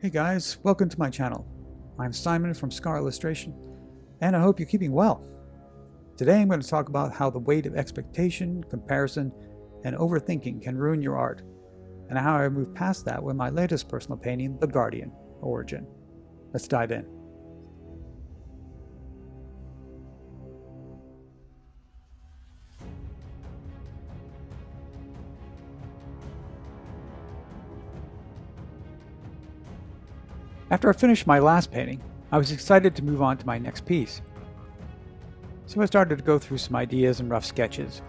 Hey guys, welcome to my channel. I'm Simon from Scar Illustration, and I hope you're keeping well. Today I'm going to talk about how the weight of expectation, comparison, and overthinking can ruin your art, and how I moved past that with my latest personal painting, The Guardian Origin. Let's dive in. After I finished my last painting, I was excited to move on to my next piece. So I started to go through some ideas and rough sketches.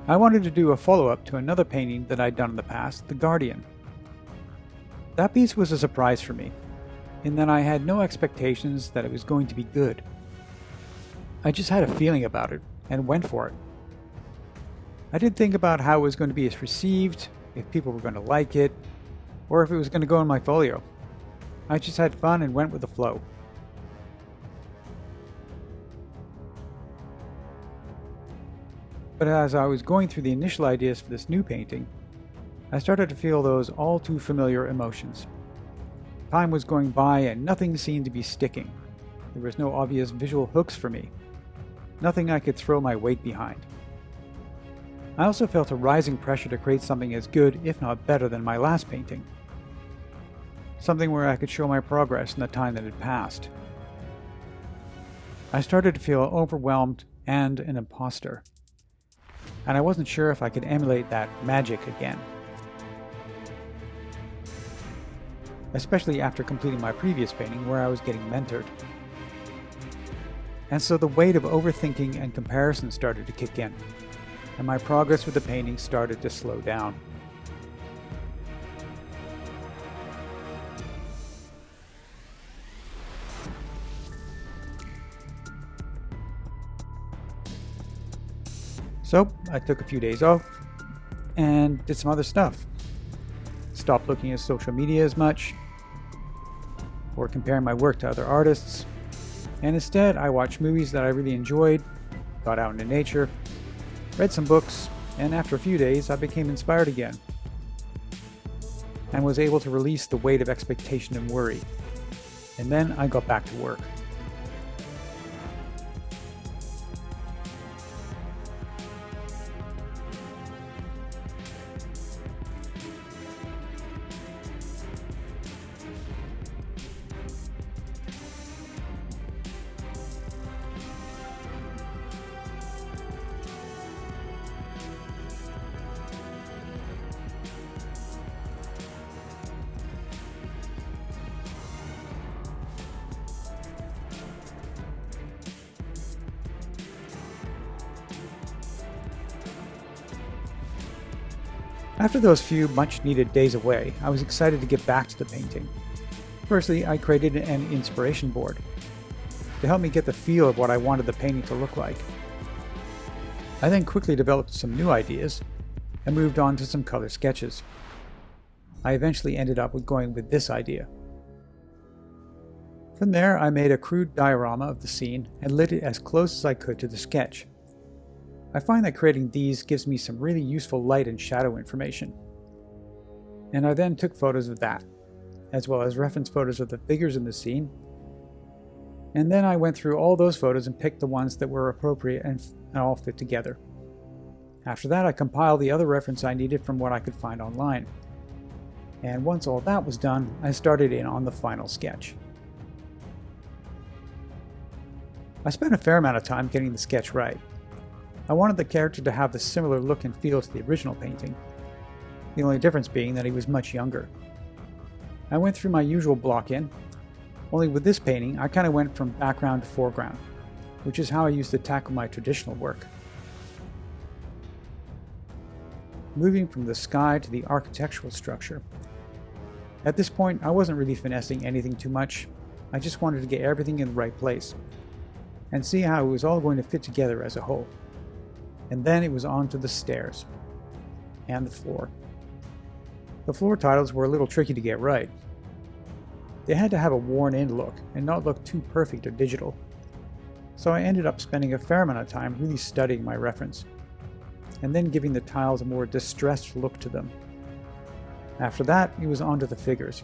I wanted to do a follow-up to another painting that I'd done in the past, The Guardian. That piece was a surprise for me, in that I had no expectations that it was going to be good. I just had a feeling about it, and went for it. I didn't think about how it was going to be received, if people were going to like it, or if it was going to go in my folio. I just had fun and went with the flow. But as I was going through the initial ideas for this new painting, I started to feel those all too familiar emotions. Time was going by and nothing seemed to be sticking. There was no obvious visual hooks for me. Nothing I could throw my weight behind. I also felt a rising pressure to create something as good, if not better, than my last painting. Something where I could show my progress in the time that had passed. I started to feel overwhelmed and an imposter. And I wasn't sure if I could emulate that magic again. Especially after completing my previous painting where I was getting mentored. And so the weight of overthinking and comparison started to kick in, and my progress with the painting started to slow down. So I took a few days off and did some other stuff. Stopped looking at social media as much or comparing my work to other artists, and instead I watched movies that I really enjoyed, got out into nature, read some books, and after a few days I became inspired again and was able to release the weight of expectation and worry. And then I got back to work. After those few much-needed days away, I was excited to get back to the painting. Firstly, I created an inspiration board to help me get the feel of what I wanted the painting to look like. I then quickly developed some new ideas and moved on to some color sketches. I eventually ended up with going with this idea. From there, I made a crude diorama of the scene and lit it as close as I could to the sketch. I find that creating these gives me some really useful light and shadow information. And I then took photos of that, as well as reference photos of the figures in the scene. And then I went through all those photos and picked the ones that were appropriate and all fit together. After that, I compiled the other reference I needed from what I could find online. And once all that was done, I started in on the final sketch. I spent a fair amount of time getting the sketch right. I wanted the character to have the similar look and feel to the original painting, the only difference being that he was much younger. I went through my usual block in, only with this painting I kind of went from background to foreground, which is how I used to tackle my traditional work. Moving from the sky to the architectural structure. At this point I wasn't really finessing anything too much, I just wanted to get everything in the right place, and see how it was all going to fit together as a whole. And then it was on to the stairs and the floor. The floor tiles were a little tricky to get right. They had to have a worn-in look and not look too perfect or digital. So I ended up spending a fair amount of time really studying my reference, and then giving the tiles a more distressed look to them. After that, it was on to the figures.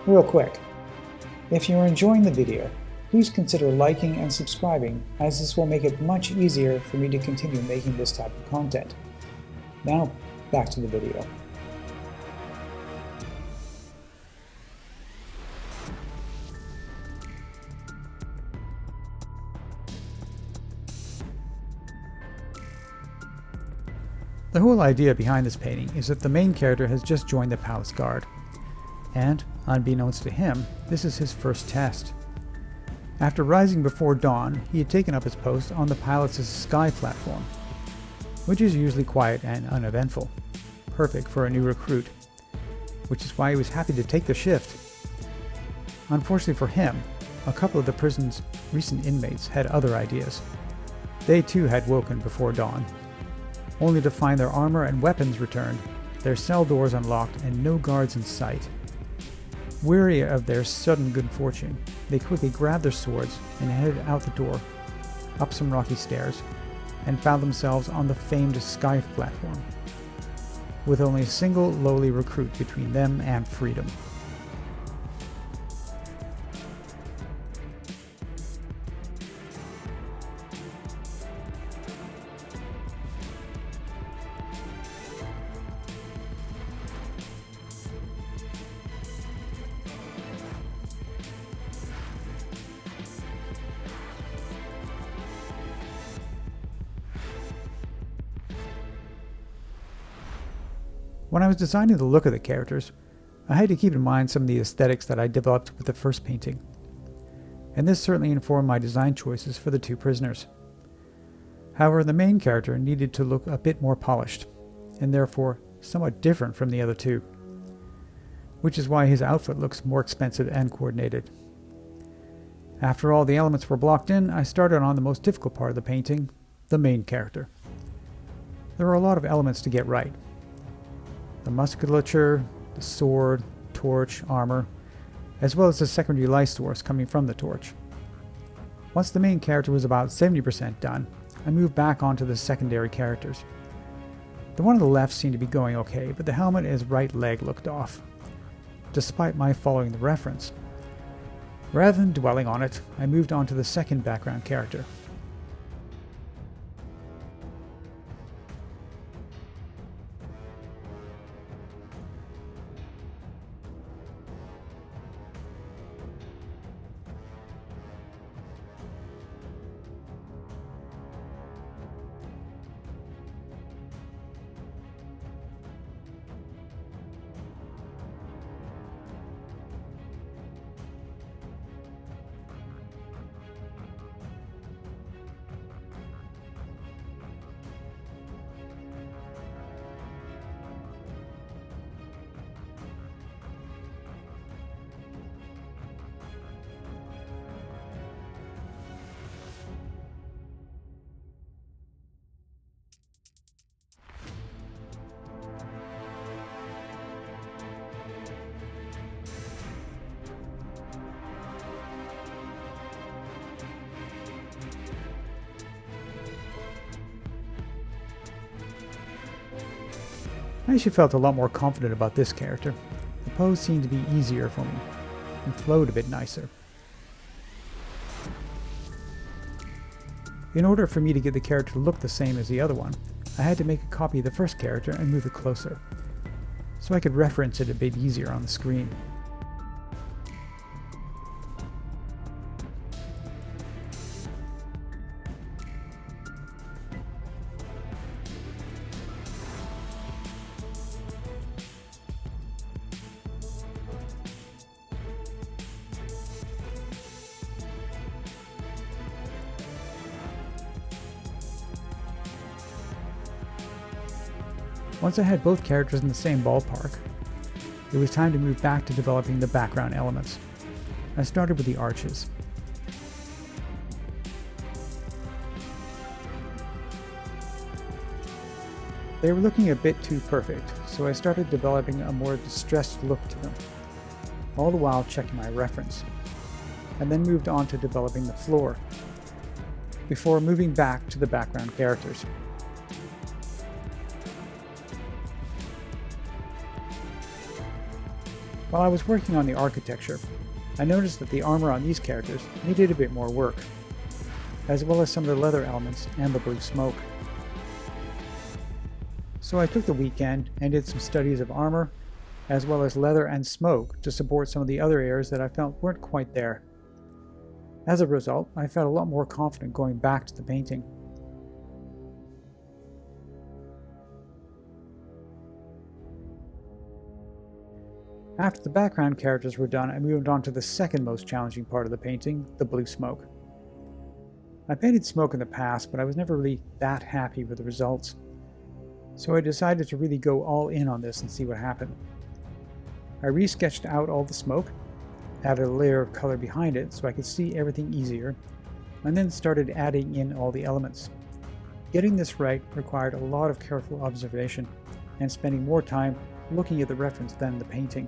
Real quick, if you are enjoying the video, please consider liking and subscribing, as this will make it much easier for me to continue making this type of content. Now, back to the video. The whole idea behind this painting is that the main character has just joined the palace guard, and, unbeknownst to him, this is his first test. After rising before dawn, he had taken up his post on the palace's sky platform, which is usually quiet and uneventful, perfect for a new recruit, which is why he was happy to take the shift. Unfortunately for him, a couple of the prison's recent inmates had other ideas. They too had woken before dawn, only to find their armor and weapons returned, their cell doors unlocked, and no guards in sight. Weary of their sudden good fortune, they quickly grabbed their swords and headed out the door, up some rocky stairs, and found themselves on the famed sky platform, with only a single lowly recruit between them and freedom. When I was designing the look of the characters, I had to keep in mind some of the aesthetics that I developed with the first painting, and this certainly informed my design choices for the two prisoners. However, the main character needed to look a bit more polished, and therefore somewhat different from the other two, which is why his outfit looks more expensive and coordinated. After all the elements were blocked in, I started on the most difficult part of the painting, the main character. There are a lot of elements to get right. The musculature, the sword, torch, armor, as well as the secondary life source coming from the torch. Once the main character was about 70% done, I moved back onto the secondary characters. The one on the left seemed to be going okay, but the helmet and his right leg looked off, despite my following the reference. Rather than dwelling on it, I moved on to the second background character. I actually felt a lot more confident about this character. The pose seemed to be easier for me, and flowed a bit nicer. In order for me to get the character to look the same as the other one, I had to make a copy of the first character and move it closer, so I could reference it a bit easier on the screen. Once I had both characters in the same ballpark, it was time to move back to developing the background elements. I started with the arches. They were looking a bit too perfect, so I started developing a more distressed look to them, all the while checking my reference, and then moved on to developing the floor, before moving back to the background characters. While I was working on the architecture, I noticed that the armor on these characters needed a bit more work, as well as some of the leather elements and the blue smoke. So I took the weekend and did some studies of armor, as well as leather and smoke to support some of the other areas that I felt weren't quite there. As a result, I felt a lot more confident going back to the painting. After the background characters were done, I moved on to the second most challenging part of the painting, the blue smoke. I painted smoke in the past, but I was never really that happy with the results. So I decided to really go all in on this and see what happened. I re-sketched out all the smoke, added a layer of color behind it so I could see everything easier, and then started adding in all the elements. Getting this right required a lot of careful observation and spending more time looking at the reference than the painting.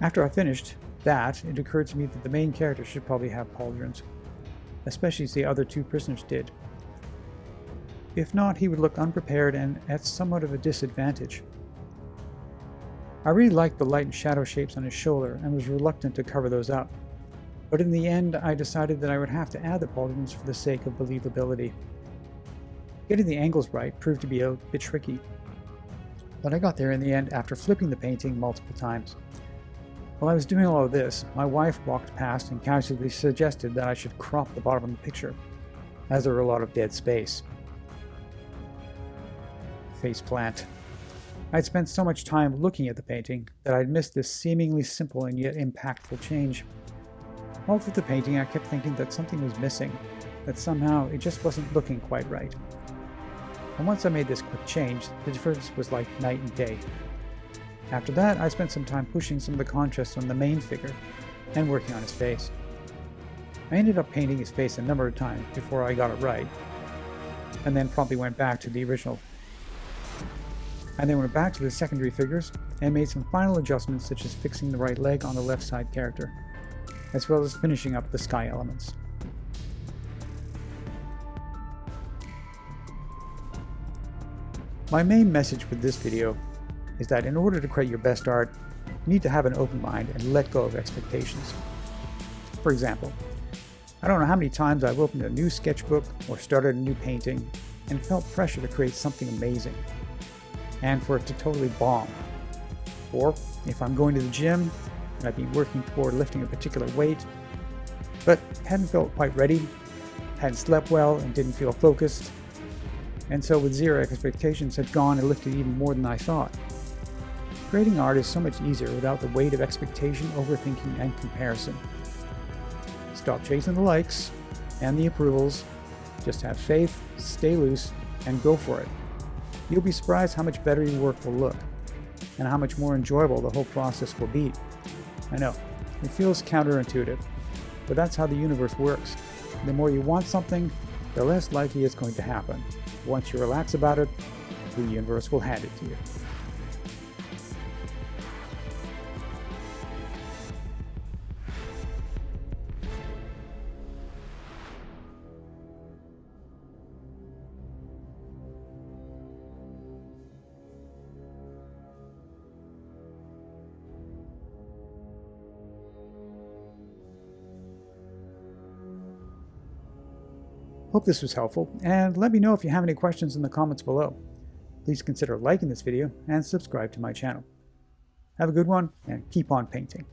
After I finished that, it occurred to me that the main character should probably have pauldrons, especially as the other two prisoners did. If not, he would look unprepared and at somewhat of a disadvantage. I really liked the light and shadow shapes on his shoulder and was reluctant to cover those up, but in the end I decided that I would have to add the pauldrons for the sake of believability. Getting the angles right proved to be a bit tricky, but I got there in the end after flipping the painting multiple times. While I was doing all of this, my wife walked past and casually suggested that I should crop the bottom of the picture, as there were a lot of dead space. Faceplant. I'd spent so much time looking at the painting that I'd missed this seemingly simple and yet impactful change. All through the painting I kept thinking that something was missing, that somehow it just wasn't looking quite right. And once I made this quick change, the difference was like night and day. After that, I spent some time pushing some of the contrast on the main figure and working on his face. I ended up painting his face a number of times before I got it right, and then promptly went back to the original. I then went back to the secondary figures and made some final adjustments such as fixing the right leg on the left side character, as well as finishing up the sky elements. My main message with this video is that in order to create your best art, you need to have an open mind and let go of expectations. For example, I don't know how many times I've opened a new sketchbook or started a new painting and felt pressure to create something amazing, and for it to totally bomb. Or if I'm going to the gym and I've been working toward lifting a particular weight, but hadn't felt quite ready, hadn't slept well and didn't feel focused, and so with zero expectations had gone and lifted even more than I thought. Creating art is so much easier without the weight of expectation, overthinking, and comparison. Stop chasing the likes and the approvals, just have faith, stay loose, and go for it. You'll be surprised how much better your work will look, and how much more enjoyable the whole process will be. I know, it feels counterintuitive, but that's how the universe works. The more you want something, the less likely it's going to happen. Once you relax about it, the universe will hand it to you. Hope this was helpful, and let me know if you have any questions in the comments below. Please consider liking this video and subscribe to my channel. Have a good one, and keep on painting.